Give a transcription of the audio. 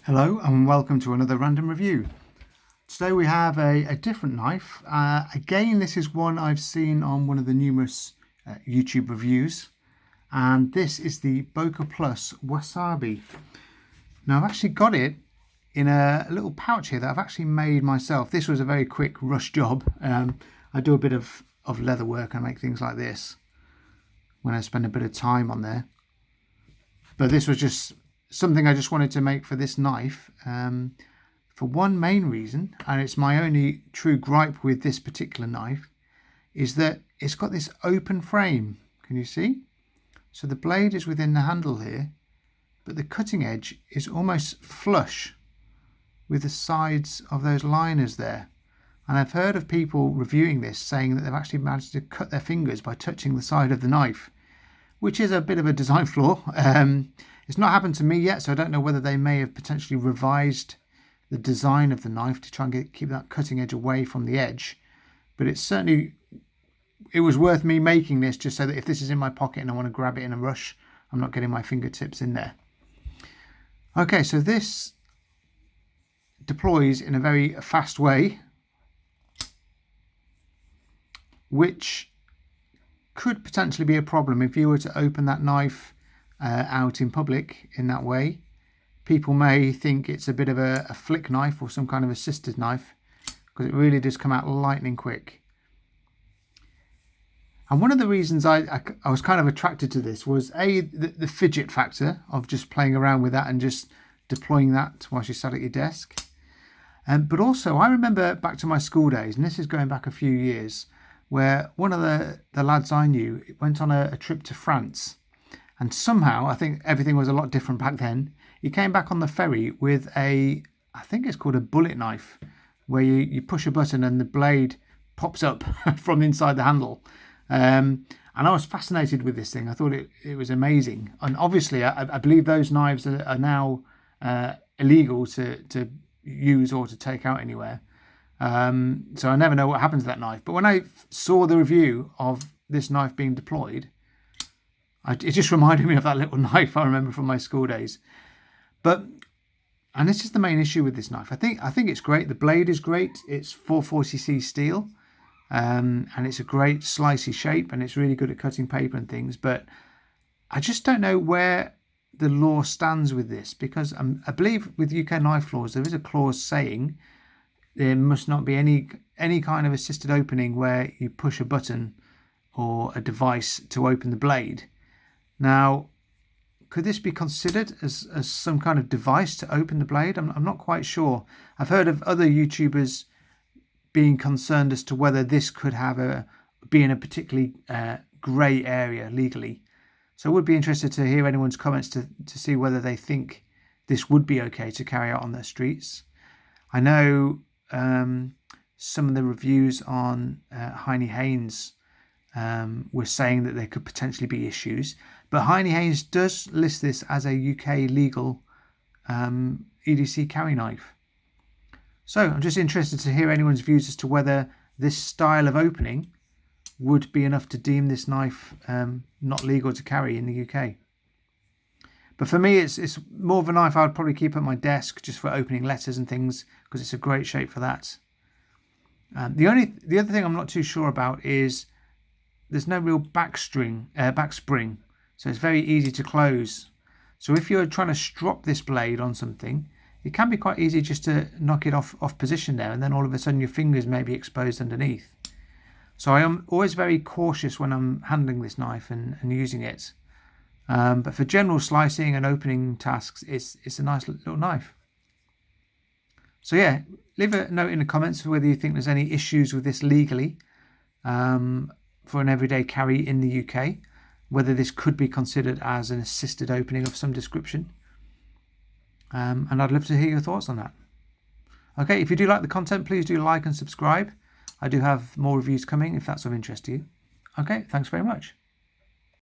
Hello and welcome to another random review. Today we have a different knife. Again, this is one I've seen on one of the numerous YouTube reviews, and this is the Boker Plus Wasabi. Now I've actually got it in a little pouch here that I've actually made myself. This was a very quick rush job. I do a bit of leather work and make things like this when I spend a bit of time on there. But this was just something I just wanted to make for this knife for one main reason, and it's my only true gripe with this particular knife, is that it's got this open frame. Can you see? So the blade is within the handle here, but the cutting edge is almost flush with the sides of those liners there. And I've heard of people reviewing this saying that they've actually managed to cut their fingers by touching the side of the knife, which is a bit of a design flaw. It's not happened to me yet, so I don't know whether they may have potentially revised the design of the knife to try and keep that cutting edge away from the edge. But it was worth me making this just so that if this is in my pocket and I want to grab it in a rush, I'm not getting my fingertips in there. Okay, so this deploys in a very fast way, which could potentially be a problem if you were to open that knife out in public in that way. People may think it's a bit of a flick knife or some kind of assisted knife, because it really does come out lightning quick. And one of the reasons I was kind of attracted to this was the fidget factor of just playing around with that and just deploying that while you sat at your desk. But also I remember back to my school days, and this is going back a few years, where one of the lads I knew went on a trip to France. And somehow, I think everything was a lot different back then, he came back on the ferry with I think it's called a bullet knife, where you push a button and the blade pops up from inside the handle. And I was fascinated with this thing. I thought it was amazing. And obviously, I believe those knives are now illegal to use or to take out anywhere. So I never know what happens to that knife. But when I saw the review of this knife being deployed, it just reminded me of that little knife I remember from my school days. And this is the main issue with this knife. I think it's great. The blade is great. It's 440C steel, and it's a great slicey shape, and it's really good at cutting paper and things. But I just don't know where the law stands with this, because I believe with UK knife laws there is a clause saying there must not be any kind of assisted opening where you push a button or a device to open the blade. Now, could this be considered as some kind of device to open the blade? I'm not quite sure. I've heard of other YouTubers being concerned as to whether this could be in a particularly grey area legally. So I would be interested to hear anyone's comments to see whether they think this would be okay to carry out on their streets. I know some of the reviews on Heine Haynes were saying that there could potentially be issues, but Heine Haynes does list this as a UK legal EDC carry knife. So I'm just interested to hear anyone's views as to whether this style of opening would be enough to deem this knife not legal to carry in the UK. But for me, it's more of a knife I would probably keep at my desk just for opening letters and things, because it's a great shape for that. The other thing I'm not too sure about is there's no real back spring, so it's very easy to close. So if you're trying to strop this blade on something, it can be quite easy just to knock it off position there, and then all of a sudden your fingers may be exposed underneath. So I am always very cautious when I'm handling this knife and using it. But for general slicing and opening tasks, it's a nice little knife. So yeah, leave a note in the comments whether you think there's any issues with this legally for an everyday carry in the UK, whether this could be considered as an assisted opening of some description. And I'd love to hear your thoughts on that. Okay, if you do like the content, please do like and subscribe. I do have more reviews coming if that's of interest to you. Okay, thanks very much.